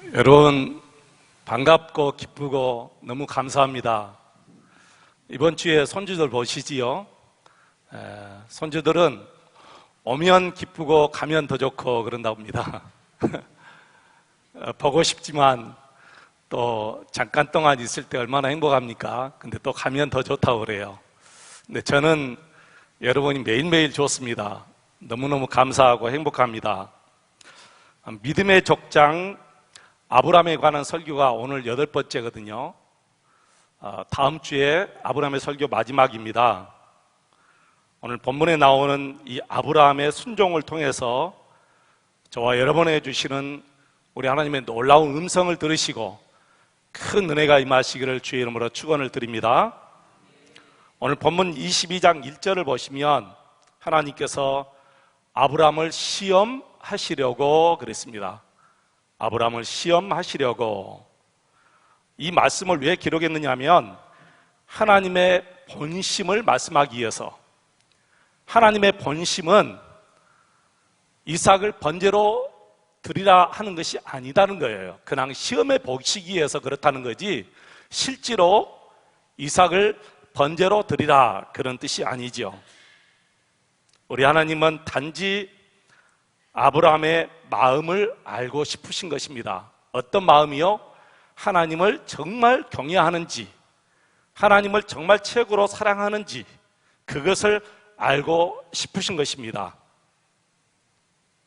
여러분 반갑고 기쁘고 너무 감사합니다. 이번 주에 손주들 보시지요? 손주들은 오면 기쁘고 가면 더 좋고 그런다고 합니다. 보고 싶지만 또 잠깐 동안 있을 때 얼마나 행복합니까? 근데 또 가면 더 좋다고 그래요. 근데 저는 여러분이 매일매일 좋습니다. 너무너무 감사하고 행복합니다. 믿음의 족장 아브라함에 관한 설교가 오늘 8번째거든요. 다음 주에 아브라함의 설교 마지막입니다. 오늘 본문에 나오는 이 아브라함의 순종을 통해서 저와 여러분에게 주시는 우리 하나님의 놀라운 음성을 들으시고 큰 은혜가 임하시기를 주의 이름으로 축원을 드립니다. 오늘 본문 22장 1절을 보시면 하나님께서 아브라함을 시험하시려고 그랬습니다. 아브라함을 시험하시려고. 이 말씀을 왜 기록했느냐 하면 하나님의 본심을 말씀하기 위해서. 하나님의 본심은 이삭을 번제로 드리라 하는 것이 아니다는 거예요. 그냥 시험해 보시기 위해서 그렇다는 거지 실제로 이삭을 번제로 드리라 그런 뜻이 아니죠. 우리 하나님은 단지 아브라함의 마음을 알고 싶으신 것입니다. 어떤 마음이요? 하나님을 정말 경외하는지, 하나님을 정말 최고로 사랑하는지 그것을 알고 싶으신 것입니다.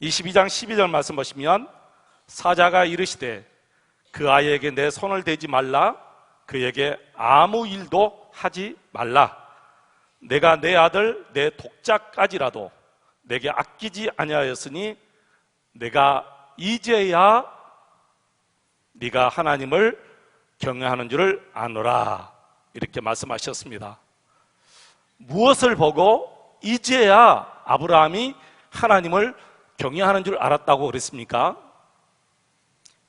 22장 12절 말씀 보시면 사자가 이르시되 그 아이에게 내 손을 대지 말라, 그에게 아무 일도 하지 말라. 내가 내 아들 내 독자까지라도 내게 아끼지 아니하였으니 내가 이제야 네가 하나님을 경외하는 줄을 아노라. 이렇게 말씀하셨습니다. 무엇을 보고 이제야 아브라함이 하나님을 경외하는 줄 알았다고 그랬습니까?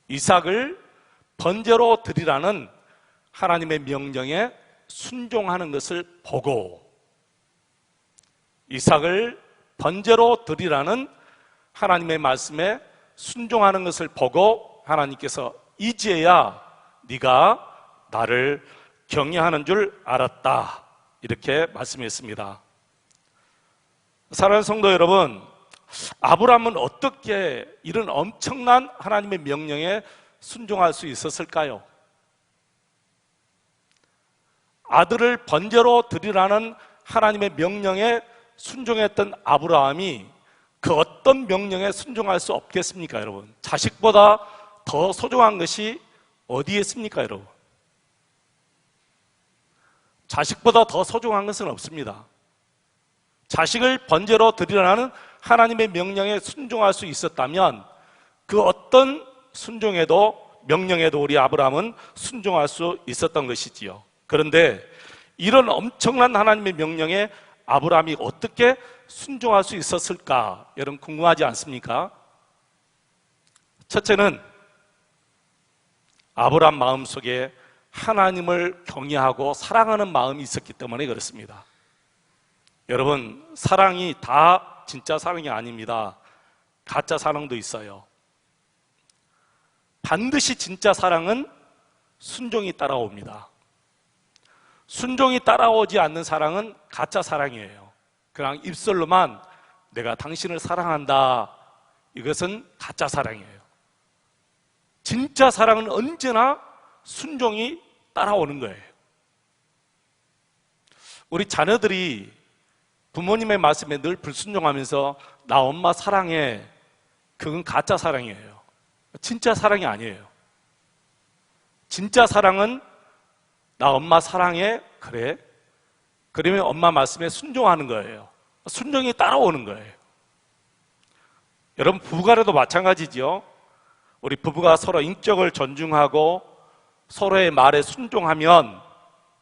이삭을 번제로 드리라는 하나님의 명령에 순종하는 것을 보고, 이삭을 번제로 드리라는 하나님의 말씀에 순종하는 것을 보고 하나님께서 이제야 네가 나를 경외하는 줄 알았다, 이렇게 말씀했습니다. 사랑하는 성도 여러분, 아브라함은 어떻게 이런 엄청난 하나님의 명령에 순종할 수 있었을까요? 아들을 번제로 드리라는 하나님의 명령에 순종했던 아브라함이 그 어떤 명령에 순종할 수 없겠습니까, 여러분? 자식보다 더 소중한 것이 어디에 있습니까, 여러분? 자식보다 더 소중한 것은 없습니다. 자식을 번제로 드리라는 하나님의 명령에 순종할 수 있었다면 그 어떤 명령에도 우리 아브라함은 순종할 수 있었던 것이지요. 그런데 이런 엄청난 하나님의 명령에 아브라함이 어떻게 순종할 수 있었을까? 여러분 궁금하지 않습니까? 첫째는 아브라함 마음속에 하나님을 경외하고 사랑하는 마음이 있었기 때문에 그렇습니다. 여러분, 사랑이 다 진짜 사랑이 아닙니다. 가짜 사랑도 있어요. 반드시 진짜 사랑은 순종이 따라옵니다. 순종이 따라오지 않는 사랑은 가짜 사랑이에요. 그냥 입술로만 내가 당신을 사랑한다, 이것은 가짜 사랑이에요. 진짜 사랑은 언제나 순종이 따라오는 거예요. 우리 자녀들이 부모님의 말씀에 늘 불순종하면서 나 엄마 사랑해, 그건 가짜 사랑이에요. 진짜 사랑이 아니에요. 진짜 사랑은 나 엄마 사랑해, 그래? 그러면 엄마 말씀에 순종하는 거예요. 순종이 따라오는 거예요. 여러분, 부부간에도 마찬가지죠. 우리 부부가 서로 인격을 존중하고 서로의 말에 순종하면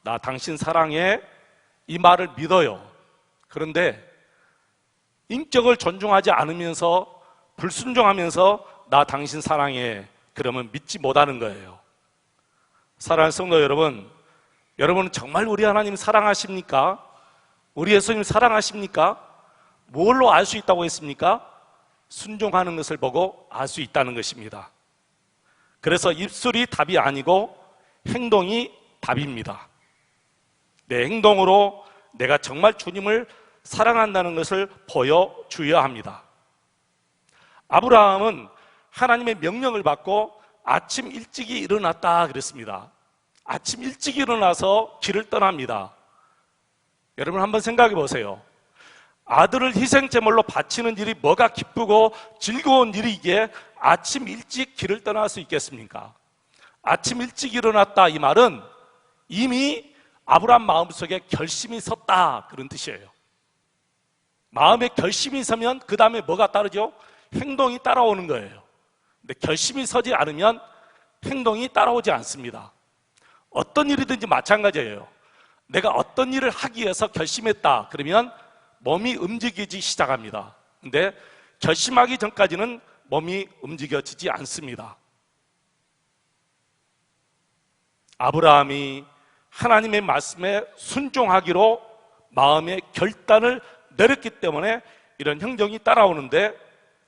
나 당신 사랑해, 이 말을 믿어요. 그런데 인격을 존중하지 않으면서 불순종하면서 나 당신 사랑해, 그러면 믿지 못하는 거예요. 사랑하는 성도 여러분, 여러분은 정말 우리 하나님 사랑하십니까? 우리 예수님 사랑하십니까? 뭘로 알 수 있다고 했습니까? 순종하는 것을 보고 알 수 있다는 것입니다. 그래서 입술이 답이 아니고 행동이 답입니다. 내 행동으로 내가 정말 주님을 사랑한다는 것을 보여주어야 합니다. 아브라함은 하나님의 명령을 받고 아침 일찍이 일어났다 그랬습니다. 아침 일찍 일어나서 길을 떠납니다. 여러분 한번 생각해 보세요. 아들을 희생제물로 바치는 일이 뭐가 기쁘고 즐거운 일이기에 아침 일찍 길을 떠날 수 있겠습니까? 아침 일찍 일어났다 이 말은 이미 아브라함 마음속에 결심이 섰다 그런 뜻이에요. 마음에 결심이 서면 그 다음에 뭐가 따르죠? 행동이 따라오는 거예요. 근데 결심이 서지 않으면 행동이 따라오지 않습니다. 어떤 일이든지 마찬가지예요. 내가 어떤 일을 하기 위해서 결심했다 그러면 몸이 움직이기 시작합니다. 근데 결심하기 전까지는 몸이 움직여지지 않습니다. 아브라함이 하나님의 말씀에 순종하기로 마음의 결단을 내렸기 때문에 이런 행동이 따라오는데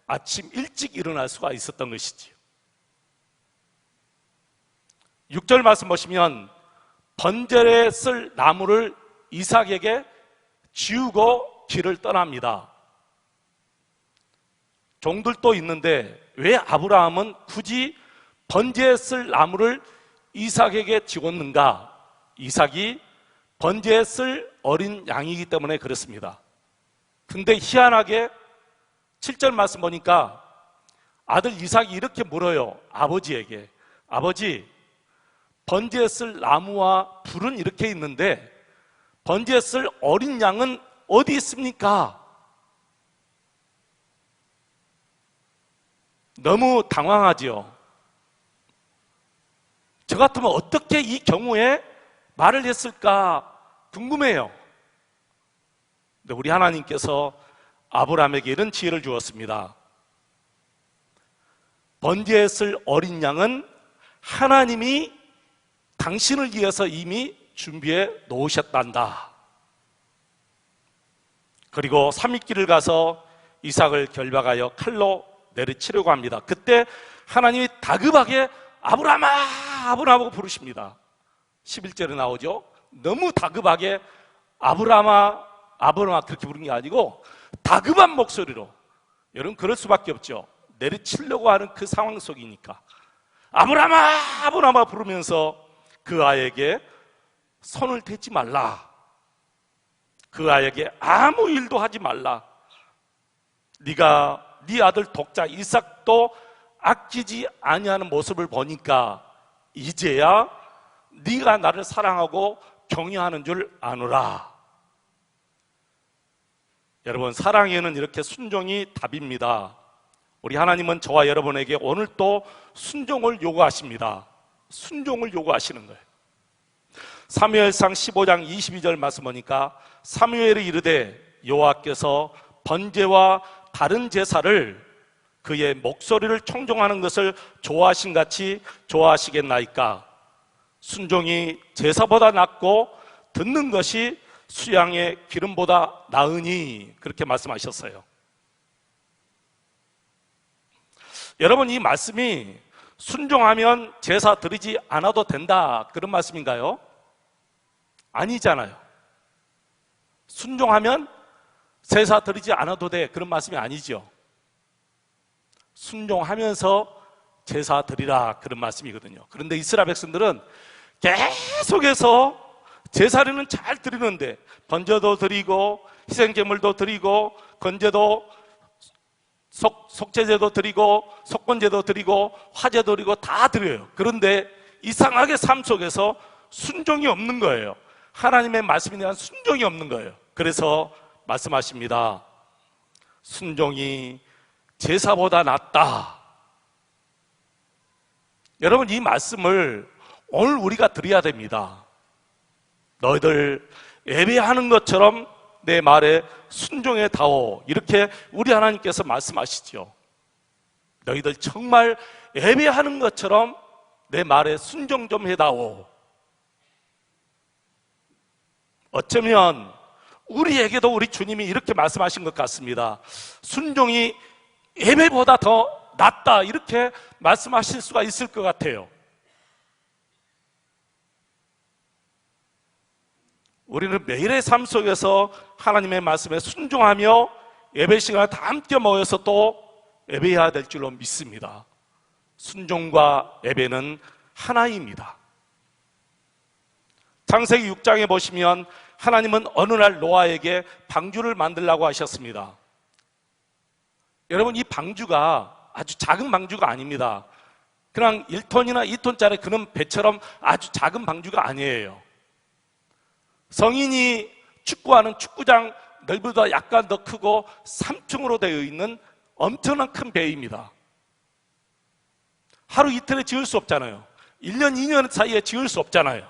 아침 일찍 일어날 수가 있었던 것이지요. 6절 말씀 보시면 번제에 쓸 나무를 이삭에게 지우고 길을 떠납니다. 종들도 있는데 왜 아브라함은 굳이 번제에 쓸 나무를 이삭에게 지웠는가? 이삭이 번제에 쓸 어린 양이기 때문에 그렇습니다. 근데 희한하게 7절 말씀 보니까 아들 이삭이 이렇게 물어요. 아버지에게. 아버지, 번제에 쓸 나무와 불은 이렇게 있는데 번제에 쓸 어린 양은 어디 있습니까? 너무 당황하지요. 저 같으면 어떻게 이 경우에 말을 했을까 궁금해요. 근데 우리 하나님께서 아브라함에게 이런 지혜를 주었습니다. 번제에 쓸 어린 양은 하나님이 당신을 위해서 이미 준비해 놓으셨단다. 그리고 삼위길을 가서 이삭을 결박하여 칼로 내리치려고 합니다. 그때 하나님이 다급하게 아브라함아 아브라함하고 부르십니다. 11절에 나오죠. 너무 다급하게 아브라함아 아브라함아 그렇게 부르는 게 아니고 다급한 목소리로, 여러분 그럴 수밖에 없죠. 내리치려고 하는 그 상황 속이니까 아브라함아 아브라함아 부르면서 그 아이에게 손을 대지 말라, 그 아이에게 아무 일도 하지 말라, 네가 네 아들 독자 이삭도 아끼지 아니하는 모습을 보니까 이제야 네가 나를 사랑하고 경외하는 줄 아노라. 여러분, 사랑에는 이렇게 순종이 답입니다. 우리 하나님은 저와 여러분에게 오늘 또 순종을 요구하십니다. 순종을 요구하시는 거예요. 사무엘상 15장 22절 말씀 보니까 사무엘이 이르되 여호와께서 번제와 다른 제사를 그의 목소리를 청종하는 것을 좋아하신 같이 좋아하시겠나이까? 순종이 제사보다 낫고 듣는 것이 수양의 기름보다 나으니, 그렇게 말씀하셨어요. 여러분, 이 말씀이 순종하면 제사 드리지 않아도 된다 그런 말씀인가요? 아니잖아요. 순종하면 제사 드리지 않아도 돼 그런 말씀이 아니죠. 순종하면서 제사 드리라 그런 말씀이거든요. 그런데 이스라엘 백성들은 계속해서 제사를 잘 드리는데 번제도 드리고 희생제물도 드리고 건제도 속죄제도 드리고 속건제도 드리고 화제도 드리고 다 드려요. 그런데 이상하게 삶 속에서 순종이 없는 거예요. 하나님의 말씀에 대한 순종이 없는 거예요. 그래서 말씀하십니다. 순종이 제사보다 낫다. 여러분, 이 말씀을 오늘 우리가 드려야 됩니다. 너희들 예배하는 것처럼 내 말에 순종해 다오, 이렇게 우리 하나님께서 말씀하시죠. 너희들 정말 예배하는 것처럼 내 말에 순종 좀 해다오. 어쩌면 우리에게도 우리 주님이 이렇게 말씀하신 것 같습니다. 순종이 예배보다 더 낫다 이렇게 말씀하실 수가 있을 것 같아요. 우리는 매일의 삶 속에서 하나님의 말씀에 순종하며 예배 시간에 다 함께 모여서 또 예배해야 될 줄로 믿습니다. 순종과 예배는 하나입니다. 창세기 6장에 보시면 하나님은 어느 날 노아에게 방주를 만들라고 하셨습니다. 여러분, 이 방주가 아주 작은 방주가 아닙니다. 그냥 1톤이나 2톤짜리 그런 배처럼 아주 작은 방주가 아니에요. 성인이 축구하는 축구장 넓이보다 약간 더 크고 3층으로 되어 있는 엄청난 큰 배입니다. 하루 이틀에 지을 수 없잖아요. 1년, 2년 사이에 지을 수 없잖아요.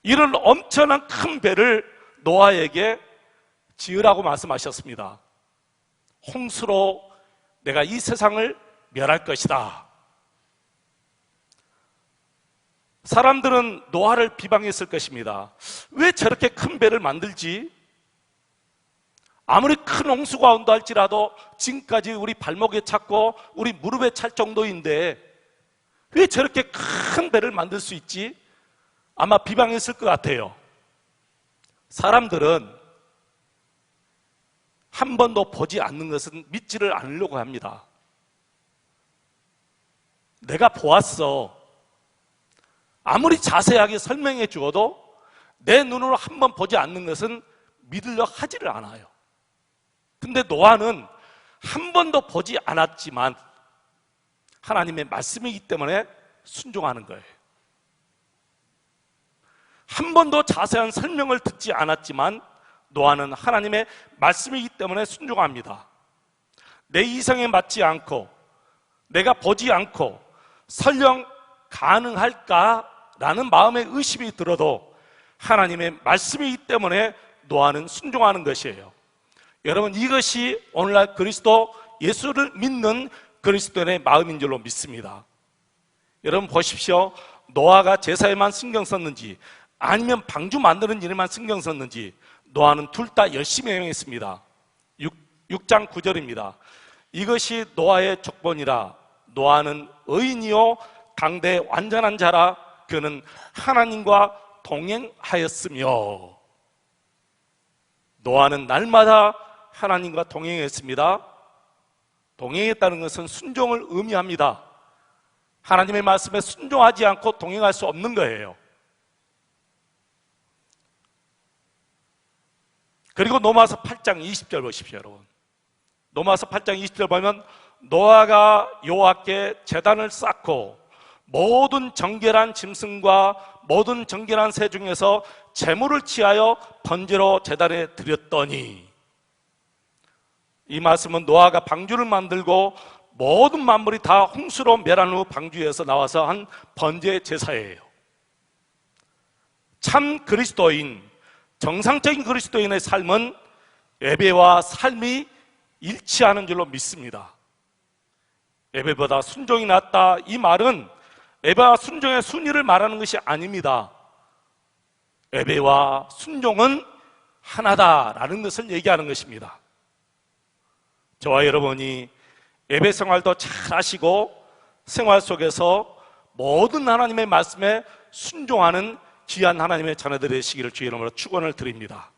이런 엄청난 큰 배를 노아에게 지으라고 말씀하셨습니다. 홍수로 내가 이 세상을 멸할 것이다. 사람들은 노아를 비방했을 것입니다. 왜 저렇게 큰 배를 만들지? 아무리 큰 홍수가 온다 할지라도 지금까지 우리 발목에 찼고 우리 무릎에 찰 정도인데 왜 저렇게 큰 배를 만들 수 있지? 아마 비방했을 것 같아요. 사람들은 한 번도 보지 않는 것은 믿지를 않으려고 합니다. 내가 보았어. 아무리 자세하게 설명해 주어도 내 눈으로 한 번 보지 않는 것은 믿으려 하지를 않아요. 근데 노아는 한 번도 보지 않았지만 하나님의 말씀이기 때문에 순종하는 거예요. 한 번도 자세한 설명을 듣지 않았지만 노아는 하나님의 말씀이기 때문에 순종합니다. 내 이성에 맞지 않고 내가 보지 않고 설령 가능할까라는 마음의 의심이 들어도 하나님의 말씀이기 때문에 노아는 순종하는 것이에요. 여러분, 이것이 오늘날 그리스도 예수를 믿는 그리스도인의 마음인 줄로 믿습니다. 여러분 보십시오. 노아가 제사에만 신경 썼는지 아니면 방주 만드는 일에만 신경 썼는지 노아는 둘 다 열심히 행했습니다. 6장 9절입니다. 이것이 노아의 족본이라. 노아는 의인이요 당대 완전한 자라. 그는 하나님과 동행하였으며. 노아는 날마다 하나님과 동행했습니다. 동행했다는 것은 순종을 의미합니다. 하나님의 말씀에 순종하지 않고 동행할 수 없는 거예요. 그리고 노마서 8장 20절 보십시오, 여러분. 노마서 8장 20절 보면 노아가 여호와께 제단을 쌓고 모든 정결한 짐승과 모든 정결한 새 중에서 제물을 취하여 번제로 제단에 드렸더니. 이 말씀은 노아가 방주를 만들고 모든 만물이 다 홍수로 멸한 후 방주에서 나와서 한 번제 제사예요. 참 그리스도인, 정상적인 그리스도인의 삶은 예배와 삶이 일치하는 줄로 믿습니다. 예배보다 순종이 낫다, 이 말은 예배와 순종의 순위를 말하는 것이 아닙니다. 예배와 순종은 하나다라는 것을 얘기하는 것입니다. 저와 여러분이 예배 생활도 잘 하시고 생활 속에서 모든 하나님의 말씀에 순종하는 귀한 하나님의 자녀들이 되시기를 주의 이름으로 축원을 드립니다.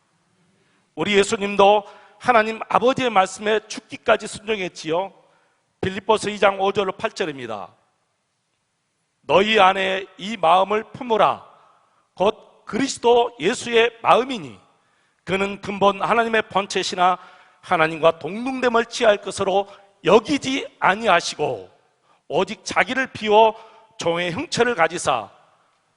우리 예수님도 하나님 아버지의 말씀에 죽기까지 순종했지요. 빌립보서 2장 5절로 8절입니다. 너희 안에 이 마음을 품으라. 곧 그리스도 예수의 마음이니 그는 근본 하나님의 본체시나 하나님과 동등됨을 취할 것으로 여기지 아니하시고 오직 자기를 비워 종의 형체를 가지사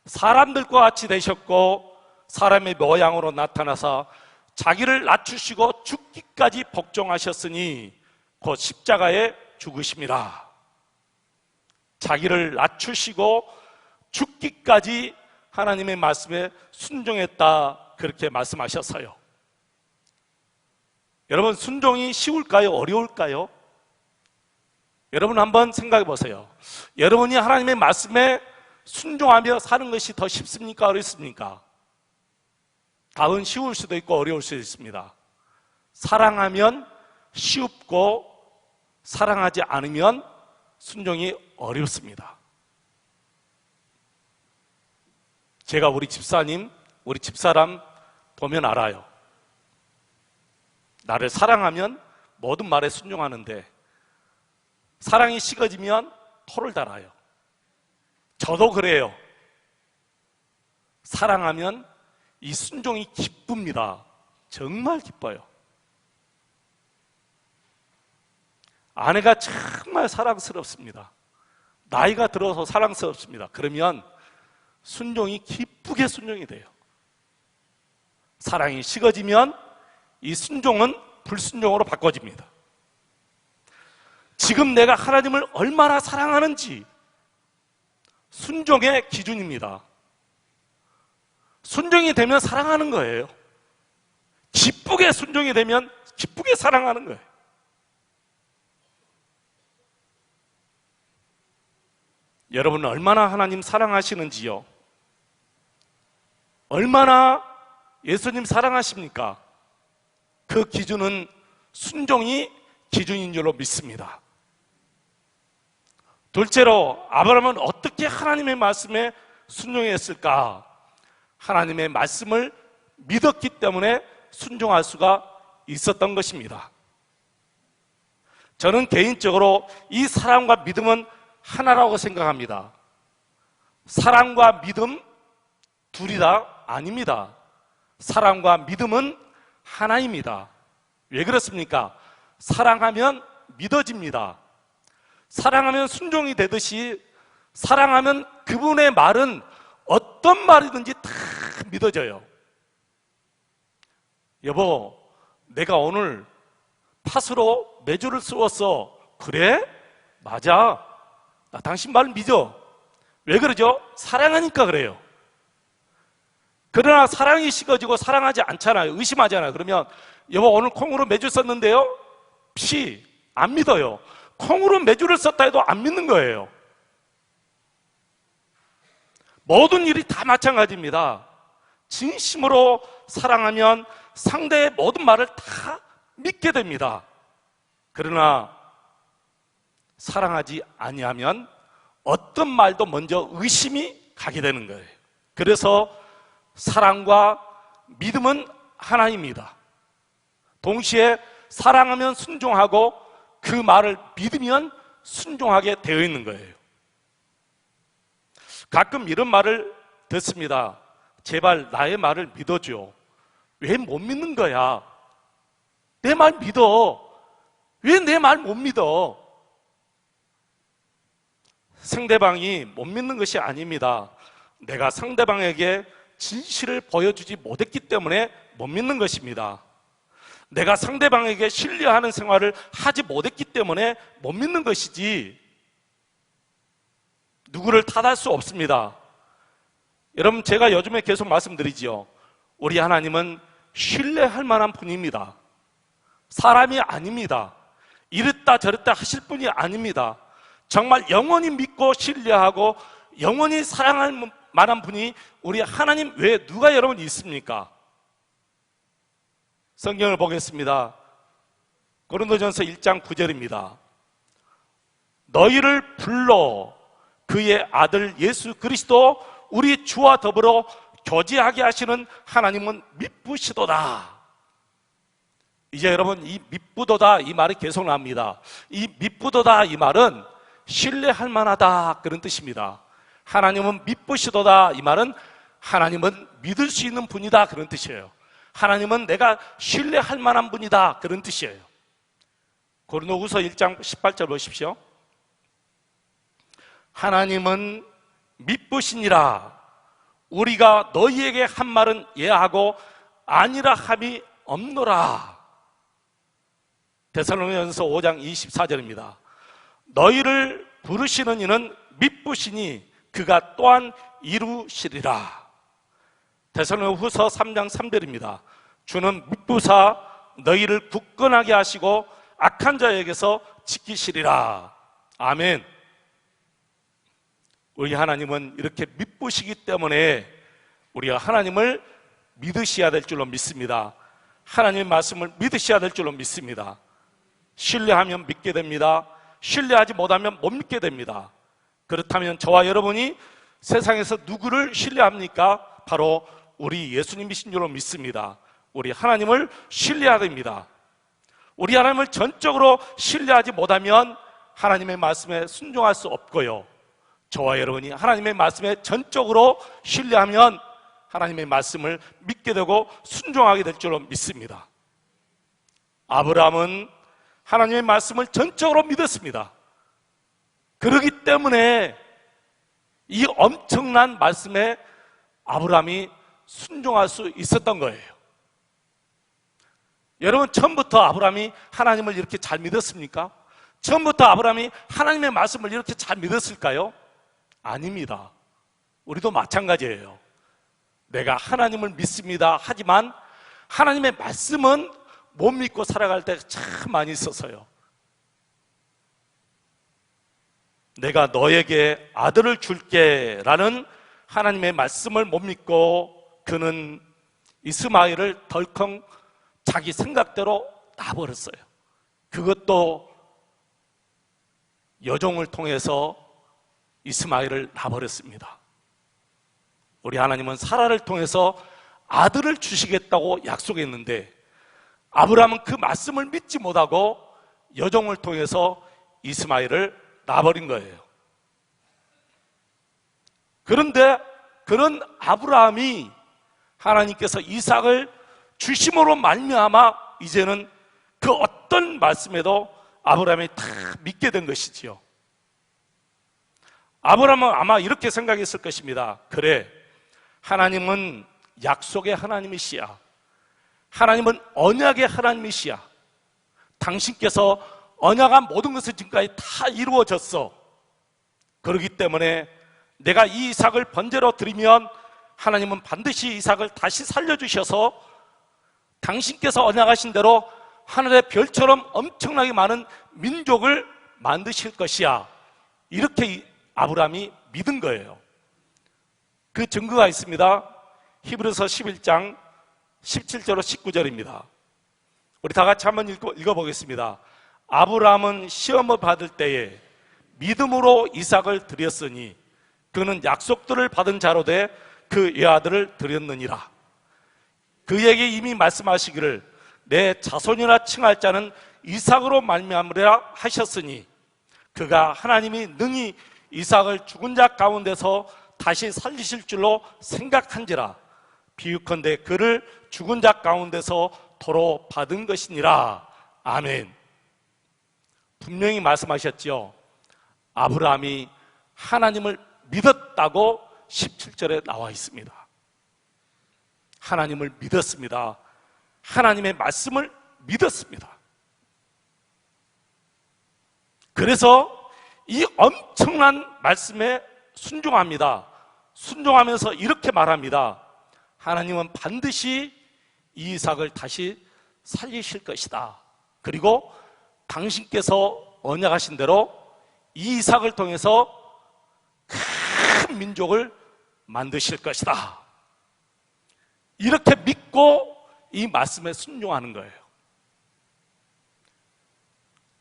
사람들과 같이 되셨고 사람의 모양으로 나타나사 자기를 낮추시고 죽기까지 복종하셨으니 곧 십자가에 죽으심이라. 자기를 낮추시고 죽기까지 하나님의 말씀에 순종했다, 그렇게 말씀하셨어요. 여러분, 순종이 쉬울까요? 어려울까요? 여러분 한번 생각해 보세요. 여러분이 하나님의 말씀에 순종하며 사는 것이 더 쉽습니까? 어렵습니까? 답은 쉬울 수도 있고 어려울 수도 있습니다. 사랑하면 쉽고 사랑하지 않으면 순종이 어렵습니다. 제가 우리 집사님, 우리 집사람 보면 알아요. 나를 사랑하면 모든 말에 순종하는데 사랑이 식어지면 토를 달아요. 저도 그래요. 사랑하면 이 순종이 기쁩니다. 정말 기뻐요. 아내가 정말 사랑스럽습니다. 나이가 들어서 사랑스럽습니다. 그러면 순종이 기쁘게 순종이 돼요. 사랑이 식어지면 이 순종은 불순종으로 바꿔집니다. 지금 내가 하나님을 얼마나 사랑하는지 순종의 기준입니다. 순종이 되면 사랑하는 거예요. 기쁘게 순종이 되면 기쁘게 사랑하는 거예요. 여러분은 얼마나 하나님 사랑하시는지요? 얼마나 예수님 사랑하십니까? 그 기준은 순종이 기준인 줄로 믿습니다. 둘째로 아브라함은 어떻게 하나님의 말씀에 순종했을까? 하나님의 말씀을 믿었기 때문에 순종할 수가 있었던 것입니다. 저는 개인적으로 이 사랑과 믿음은 하나라고 생각합니다. 사랑과 믿음 둘이 다 아닙니다. 사랑과 믿음은 하나입니다. 왜 그렇습니까? 사랑하면 믿어집니다. 사랑하면 순종이 되듯이 사랑하면 그분의 말은 어떤 말이든지 다 믿어져요. 여보, 내가 오늘 팥으로 메주를 쏘았어. 그래? 맞아. 나 당신 말 믿어. 왜 그러죠? 사랑하니까 그래요. 그러나 사랑이 식어지고 사랑하지 않잖아요. 의심하잖아요. 그러면 여보 오늘 콩으로 메주 썼는데요? 안 믿어요. 콩으로 메주를 썼다 해도 안 믿는 거예요. 모든 일이 다 마찬가지입니다. 진심으로 사랑하면 상대의 모든 말을 다 믿게 됩니다. 그러나 사랑하지 아니하면 어떤 말도 먼저 의심이 가게 되는 거예요. 그래서 사랑과 믿음은 하나입니다. 동시에 사랑하면 순종하고 그 말을 믿으면 순종하게 되어 있는 거예요. 가끔 이런 말을 듣습니다. 제발 나의 말을 믿어줘. 왜 못 믿는 거야? 내 말 믿어. 왜 내 말 못 믿어? 상대방이 못 믿는 것이 아닙니다. 내가 상대방에게 진실을 보여주지 못했기 때문에 못 믿는 것입니다. 내가 상대방에게 신뢰하는 생활을 하지 못했기 때문에 못 믿는 것이지 누구를 탓할 수 없습니다. 여러분, 제가 요즘에 계속 말씀드리지요. 우리 하나님은 신뢰할 만한 분입니다. 사람이 아닙니다. 이랬다 저랬다 하실 분이 아닙니다. 정말 영원히 믿고 신뢰하고 영원히 사랑할 만한 분이 우리 하나님 외에 누가 여러분 있습니까? 성경을 보겠습니다. 고린도전서 1장 9절입니다. 너희를 불러 그의 아들 예수 그리스도 우리 주와 더불어 교제하게 하시는 하나님은 미쁘시도다. 이제 여러분, 이 미쁘도다 이 말이 계속 나옵니다. 이 미쁘도다 이 말은 신뢰할 만하다 그런 뜻입니다. 하나님은 미쁘시도다 이 말은 하나님은 믿을 수 있는 분이다 그런 뜻이에요. 하나님은 내가 신뢰할 만한 분이다 그런 뜻이에요. 고린도후서 1장 18절 보십시오. 하나님은 미쁘시니라. 우리가 너희에게 한 말은 예하고 아니라 함이 없노라. 데살로니가전서 5장 24절입니다. 너희를 부르시는 이는 미쁘시니 그가 또한 이루시리라. 데살로니가후서 3장 3절입니다. 주는 미쁘사 너희를 굳건하게 하시고 악한 자에게서 지키시리라. 아멘. 우리 하나님은 이렇게 미쁘시기 때문에 우리가 하나님을 믿으셔야 될 줄로 믿습니다. 하나님의 말씀을 믿으셔야 될 줄로 믿습니다. 신뢰하면 믿게 됩니다. 신뢰하지 못하면 못 믿게 됩니다. 그렇다면 저와 여러분이 세상에서 누구를 신뢰합니까? 바로 우리 예수님이신 줄로 믿습니다. 우리 하나님을 신뢰해야 됩니다. 우리 하나님을 전적으로 신뢰하지 못하면 하나님의 말씀에 순종할 수 없고요, 저와 여러분이 하나님의 말씀에 전적으로 신뢰하면 하나님의 말씀을 믿게 되고 순종하게 될 줄로 믿습니다. 아브라함은 하나님의 말씀을 전적으로 믿었습니다. 그렇기 때문에 이 엄청난 말씀에 아브라함이 순종할 수 있었던 거예요. 여러분, 처음부터 아브라함이 하나님을 이렇게 잘 믿었습니까? 처음부터 아브라함이 하나님의 말씀을 이렇게 잘 믿었을까요? 아닙니다. 우리도 마찬가지예요. 내가 하나님을 믿습니다 하지만 하나님의 말씀은 못 믿고 살아갈 때가 참 많이 있어서요. 내가 너에게 아들을 줄게 라는 하나님의 말씀을 못 믿고 그는 이스마엘을 덜컹 자기 생각대로 놔버렸어요. 그것도 여종을 통해서 이스마엘을 놔버렸습니다. 우리 하나님은 사라를 통해서 아들을 주시겠다고 약속했는데 아브라함은 그 말씀을 믿지 못하고 여종을 통해서 이스마엘을 놔버린 거예요. 그런데 그런 아브라함이 하나님께서 이삭을 주심으로 말미암아 이제는 그 어떤 말씀에도 아브라함이 다 믿게 된 것이지요. 아브라함은 아마 이렇게 생각했을 것입니다. 그래, 하나님은 약속의 하나님이시야. 하나님은 언약의 하나님이시야. 당신께서 언약한 모든 것을 지금까지 다 이루어졌어. 그렇기 때문에 내가 이 이삭을 번제로 드리면 하나님은 반드시 이삭을 다시 살려주셔서 당신께서 언약하신 대로 하늘의 별처럼 엄청나게 많은 민족을 만드실 것이야. 이렇게 아브라함이 믿은 거예요. 그 증거가 있습니다. 히브리서 11장 17절로 19절입니다. 우리 다 같이 한번 읽어보겠습니다. 아브라함은 시험을 받을 때에 믿음으로 이삭을 드렸으니 그는 약속들을 받은 자로 돼 그 외아들을 드렸느니라. 그에게 이미 말씀하시기를 내 자손이라 칭할 자는 이삭으로 말미암으리라 하셨으니 그가 하나님이 능히 이삭을 죽은 자 가운데서 다시 살리실 줄로 생각한지라. 비유컨대 그를 죽은 자 가운데서 도로 받은 것이니라. 아멘. 분명히 말씀하셨지요. 아브라함이 하나님을 믿었다고 17절에 나와 있습니다. 하나님을 믿었습니다. 하나님의 말씀을 믿었습니다. 그래서 이 엄청난 말씀에 순종합니다. 순종하면서 이렇게 말합니다. 하나님은 반드시 이 이삭을 다시 살리실 것이다. 그리고 당신께서 언약하신 대로 이 이삭을 통해서 큰 민족을 만드실 것이다. 이렇게 믿고 이 말씀에 순종하는 거예요.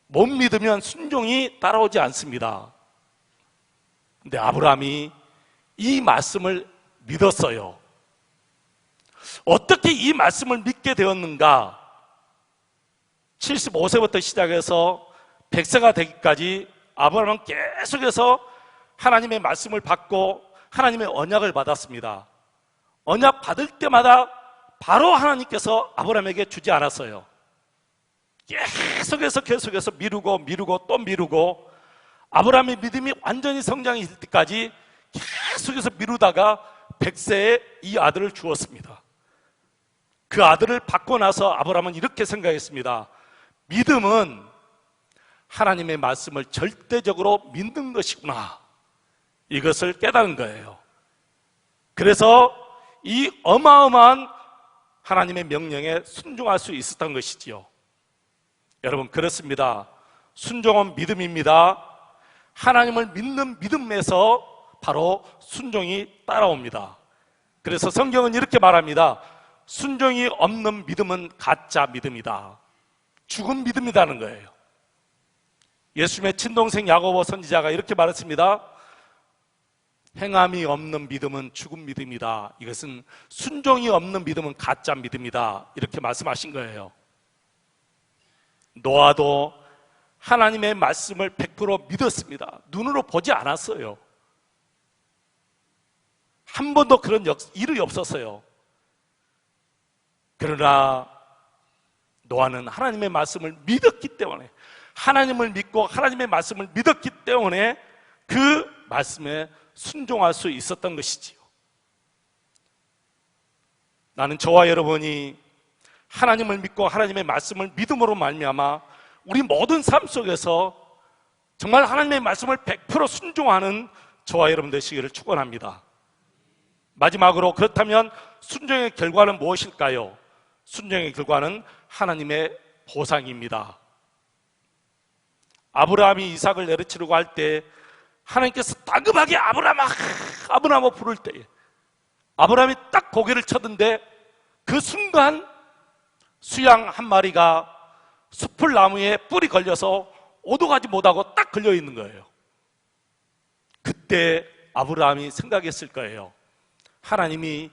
못 믿으면 순종이 따라오지 않습니다. 근데 아브라함이 이 말씀을 믿었어요. 어떻게 이 말씀을 믿게 되었는가? 75세부터 시작해서 100세가 되기까지 아브라함은 계속해서 하나님의 말씀을 받고 하나님의 언약을 받았습니다. 언약 받을 때마다 바로 하나님께서 아브라함에게 주지 않았어요. 계속해서 미루고 또 미루고 아브라함의 믿음이 완전히 성장이 될 때까지 계속해서 미루다가 100세에 이 아들을 주었습니다. 그 아들을 받고 나서 아브라함은 이렇게 생각했습니다. 믿음은 하나님의 말씀을 절대적으로 믿는 것이구나. 이것을 깨달은 거예요. 그래서 이 어마어마한 하나님의 명령에 순종할 수 있었던 것이지요. 여러분, 그렇습니다. 순종은 믿음입니다. 하나님을 믿는 믿음에서 바로 순종이 따라옵니다. 그래서 성경은 이렇게 말합니다. 순종이 없는 믿음은 가짜 믿음이다. 죽은 믿음이라는 거예요. 예수님의 친동생 야고보 선지자가 이렇게 말했습니다. 행함이 없는 믿음은 죽은 믿음이다. 이것은 순종이 없는 믿음은 가짜 믿음이다. 이렇게 말씀하신 거예요. 노아도 하나님의 말씀을 100% 믿었습니다. 눈으로 보지 않았어요. 한 번도 그런 일이 없었어요. 그러나 노아는 하나님의 말씀을 믿었기 때문에, 하나님을 믿고 하나님의 말씀을 믿었기 때문에 그 말씀에 순종할 수 있었던 것이지요. 나는 저와 여러분이 하나님을 믿고 하나님의 말씀을 믿음으로 말미암아 우리 모든 삶 속에서 정말 하나님의 말씀을 100% 순종하는 저와 여러분 되시기를 축원합니다. 마지막으로, 그렇다면 순종의 결과는 무엇일까요? 순종의 결과는 하나님의 보상입니다. 아브라함이 이삭을 내려치려고 할 때 하나님께서 다급하게 아브라함아 부를 때에 아브라함이 딱 고개를 쳐든데 그 순간 수양 한 마리가 숲을 나무에 뿔이 걸려서 오도가지 못하고 딱 걸려 있는 거예요. 그때 아브라함이 생각했을 거예요. 하나님이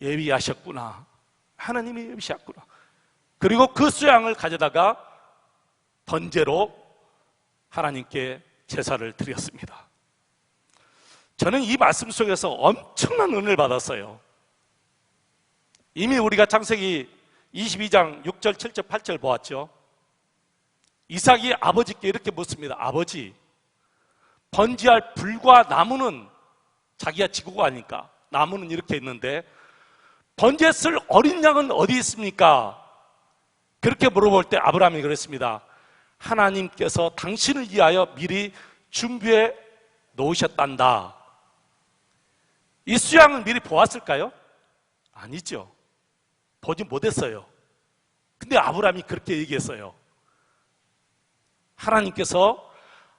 예비하셨구나. 하나님이 예비하셨구나. 그리고 그 수양을 가져다가 번제로 하나님께 제사를 드렸습니다. 저는 이 말씀 속에서 엄청난 은혜를 받았어요. 이미 우리가 창세기 22장 6절, 7절, 8절 보았죠. 이삭이 아버지께 이렇게 묻습니다. 아버지, 번제할 불과 나무는 자기가 지고 가니까 나무는 이렇게 있는데 번제에 쓸 어린 양은 어디 있습니까? 그렇게 물어볼 때 아브라함이 그랬습니다. 하나님께서 당신을 위하여 미리 준비해 놓으셨단다. 이 수양은 미리 보았을까요? 아니죠. 보지 못했어요. 근데 아브라함이 그렇게 얘기했어요. 하나님께서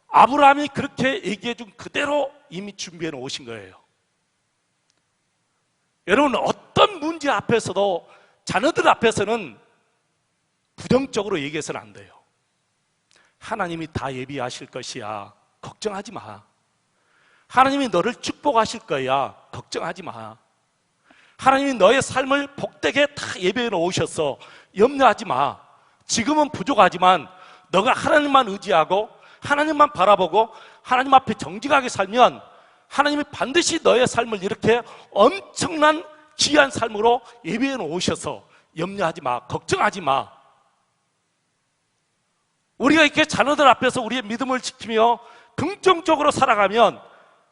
아브라함이 그렇게 얘기해 준 그대로 이미 준비해 놓으신 거예요. 여러분, 어떤 문제 앞에서도 자녀들 앞에서는 부정적으로 얘기해서는 안 돼요. 하나님이 다 예비하실 것이야. 걱정하지 마. 하나님이 너를 축복하실 거야. 걱정하지 마. 하나님이 너의 삶을 복되게 다 예배해 놓으셨어. 염려하지 마. 지금은 부족하지만 너가 하나님만 의지하고 하나님만 바라보고 하나님 앞에 정직하게 살면 하나님이 반드시 너의 삶을 이렇게 엄청난 귀한 삶으로 예배해 놓으셔서 염려하지 마. 걱정하지 마. 우리가 이렇게 자녀들 앞에서 우리의 믿음을 지키며 긍정적으로 살아가면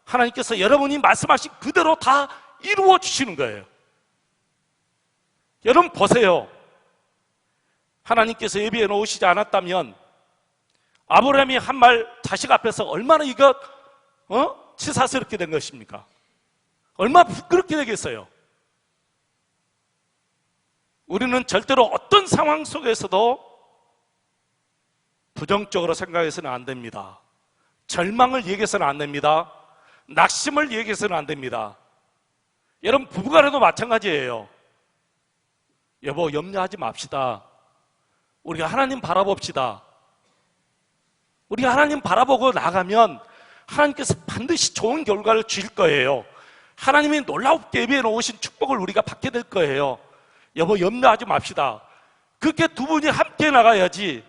하나님께서 여러분이 말씀하신 그대로 다 이루어 주시는 거예요. 여러분 보세요. 하나님께서 예비해 놓으시지 않았다면 아브라함이 한 말 자식 앞에서 얼마나 이거 치사스럽게 된 것입니까? 얼마나 부끄럽게 되겠어요. 우리는 절대로 어떤 상황 속에서도 부정적으로 생각해서는 안 됩니다. 절망을 얘기해서는 안 됩니다. 낙심을 얘기해서는 안 됩니다. 여러분, 부부간에도 마찬가지예요. 여보, 염려하지 맙시다. 우리가 하나님 바라봅시다. 우리가 하나님 바라보고 나가면 하나님께서 반드시 좋은 결과를 주실 거예요. 하나님이 놀랍게 예비해 놓으신 축복을 우리가 받게 될 거예요. 여보, 염려하지 맙시다. 그렇게 두 분이 함께 나가야지.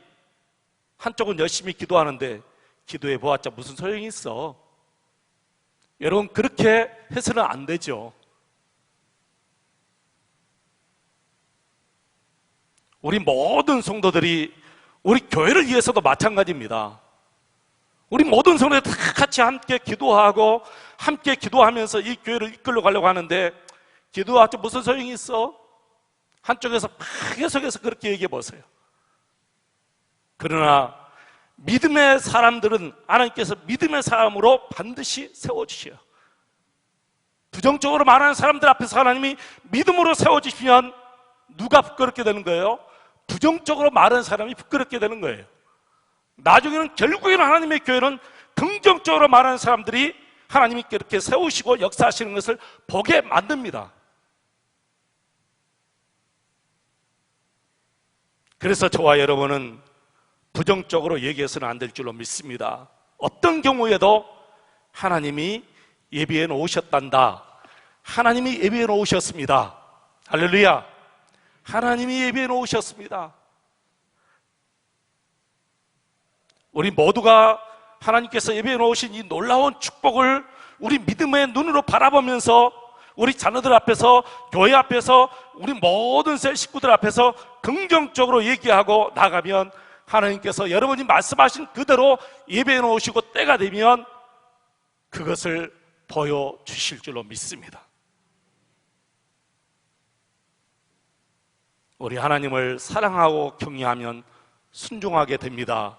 한쪽은 열심히 기도하는데 기도해 보았자 무슨 소용이 있어. 여러분, 그렇게 해서는 안 되죠. 우리 모든 성도들이 우리 교회를 위해서도 마찬가지입니다. 우리 모든 성도들 다 같이 함께 기도하고 함께 기도하면서 이 교회를 이끌어 가려고 하는데 기도하자 무슨 소용이 있어? 한쪽에서 계속해서 그렇게 얘기해 보세요. 그러나 믿음의 사람들은 하나님께서 믿음의 사람으로 반드시 세워주셔요. 부정적으로 말하는 사람들 앞에서 하나님이 믿음으로 세워주시면 누가 부끄럽게 되는 거예요? 부정적으로 말하는 사람이 부끄럽게 되는 거예요. 나중에는 결국에는 하나님의 교회는 긍정적으로 말하는 사람들이 하나님이 이렇게 세우시고 역사하시는 것을 보게 만듭니다. 그래서 저와 여러분은 부정적으로 얘기해서는 안 될 줄로 믿습니다. 어떤 경우에도 하나님이 예비해 놓으셨단다. 하나님이 예비해 놓으셨습니다. 할렐루야. 하나님이 예비해 놓으셨습니다. 우리 모두가 하나님께서 예비해 놓으신 이 놀라운 축복을 우리 믿음의 눈으로 바라보면서 우리 자녀들 앞에서, 교회 앞에서, 우리 모든 셀 식구들 앞에서 긍정적으로 얘기하고 나가면 하나님께서 여러분이 말씀하신 그대로 예배해 놓으시고 때가 되면 그것을 보여주실 줄로 믿습니다. 우리 하나님을 사랑하고 경외하면 순종하게 됩니다.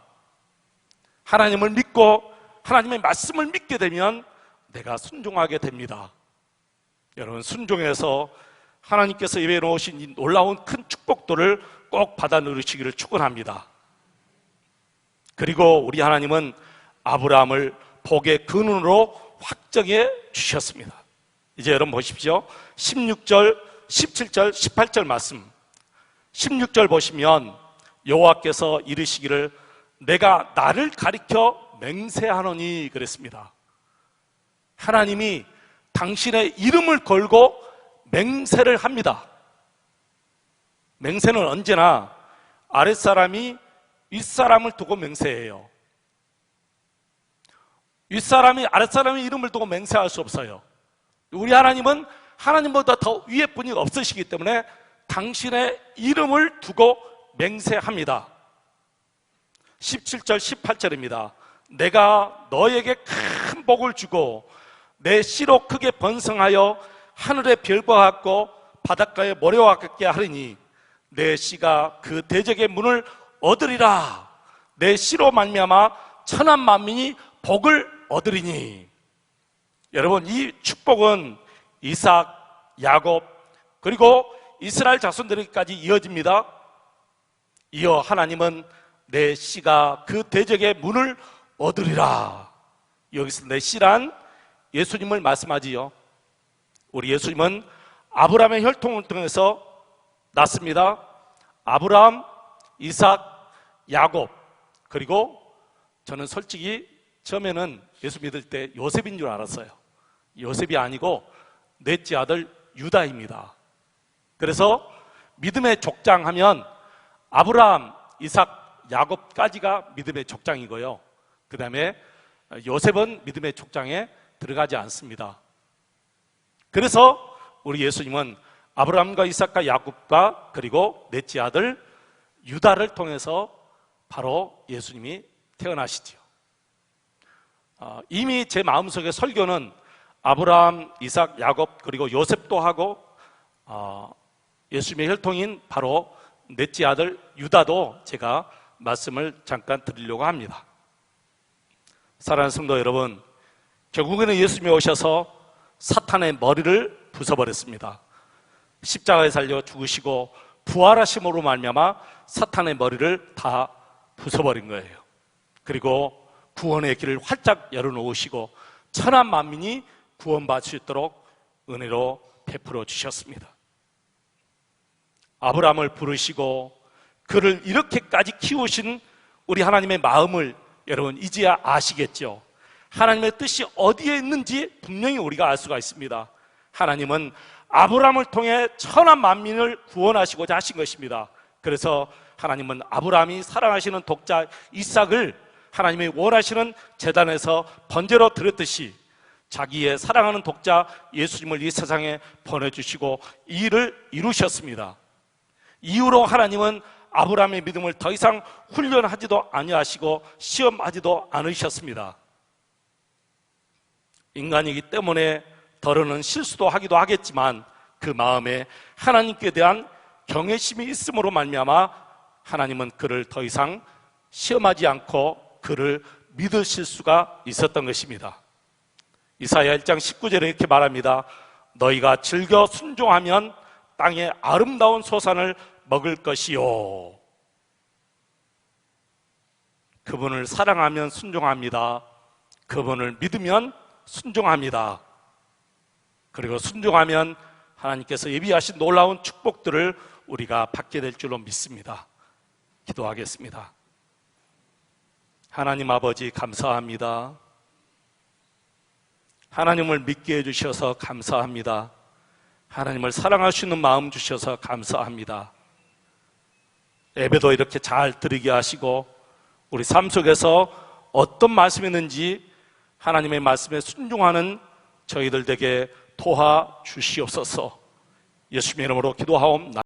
하나님을 믿고 하나님의 말씀을 믿게 되면 내가 순종하게 됩니다. 여러분, 순종해서 하나님께서 예배해 놓으신 이 놀라운 큰 축복들을 꼭 받아 누리시기를 축원합니다. 그리고 우리 하나님은 아브라함을 복의 근원으로 확정해 주셨습니다. 이제 여러분 보십시오. 16절, 17절, 18절 말씀. 16절 보시면 여호와께서 이르시기를 내가 나를 가리켜 맹세하노니 그랬습니다. 하나님이 당신의 이름을 걸고 맹세를 합니다. 맹세는 언제나 아랫사람이 윗사람을 두고 맹세해요. 윗사람이 아랫사람의 이름을 두고 맹세할 수 없어요. 우리 하나님은 하나님보다 더 위에 분이 없으시기 때문에 당신의 이름을 두고 맹세합니다. 17절 18절입니다. 내가 너에게 큰 복을 주고 내 씨로 크게 번성하여 하늘의 별과 같고 바닷가의 모래와 같게 하리니 내 씨가 그 대적의 문을 얻으리라. 내 씨로 말미암아 천한 만민이 복을 얻으리니. 여러분, 이 축복은 이삭, 야곱 그리고 이스라엘 자손들에게까지 이어집니다. 이어 하나님은 내 씨가 그 대적의 문을 얻으리라. 여기서 내 씨란 예수님을 말씀하지요. 우리 예수님은 아브라함의 혈통을 통해서 났습니다. 아브라함, 이삭, 야곱, 그리고 저는 솔직히 처음에는 예수 믿을 때 요셉인 줄 알았어요. 요셉이 아니고 넷째 아들 유다입니다. 그래서 믿음의 족장 하면 아브라함, 이삭, 야곱까지가 믿음의 족장이고요. 그 다음에 요셉은 믿음의 족장에 들어가지 않습니다. 그래서 우리 예수님은 아브라함과 이삭과 야곱과 그리고 넷째 아들 유다를 통해서 바로 예수님이 태어나시지요. 이미 제 마음속에 설교는 아브라함, 이삭, 야곱 그리고 요셉도 하고 예수님의 혈통인 바로 넷째 아들 유다도 제가 말씀을 잠깐 드리려고 합니다. 사랑하는 성도 여러분, 결국에는 예수님이 오셔서 사탄의 머리를 부숴버렸습니다. 십자가에 달려 죽으시고 부활하심으로 말미암아 사탄의 머리를 다 부숴버린 거예요. 그리고 구원의 길을 활짝 열어놓으시고 천한 만민이 구원받을 수 있도록 은혜로 베풀어 주셨습니다. 아브라함을 부르시고 그를 이렇게까지 키우신 우리 하나님의 마음을 여러분 이제야 아시겠죠? 하나님의 뜻이 어디에 있는지 분명히 우리가 알 수가 있습니다. 하나님은 아브라함을 통해 천한 만민을 구원하시고자 하신 것입니다. 그래서 하나님은 아브라함이 사랑하시는 독자 이삭을 하나님이 원하시는 제단에서 번제로 드렸듯이 자기의 사랑하는 독자 예수님을 이 세상에 보내주시고 이 일을 이루셨습니다. 이후로 하나님은 아브라함의 믿음을 더 이상 훈련하지도 아니하시고 시험하지도 않으셨습니다. 인간이기 때문에 더러는 실수도 하기도 하겠지만 그 마음에 하나님께 대한 경외심이 있음으로 말미암아 하나님은 그를 더 이상 시험하지 않고 그를 믿으실 수가 있었던 것입니다. 이사야 1장 19절에 이렇게 말합니다. 너희가 즐겨 순종하면 땅의 아름다운 소산을 먹을 것이요. 그분을 사랑하면 순종합니다. 그분을 믿으면 순종합니다. 그리고 순종하면 하나님께서 예비하신 놀라운 축복들을 우리가 받게 될 줄로 믿습니다. 기도하겠습니다. 하나님 아버지 감사합니다. 하나님을 믿게 해주셔서 감사합니다. 하나님을 사랑할 수 있는 마음 주셔서 감사합니다. 예배도 이렇게 잘 드리게 하시고 우리 삶 속에서 어떤 말씀이 있는지 하나님의 말씀에 순종하는 저희들 되게 도와주시옵소서. 예수님의 이름으로 기도하옵나이다.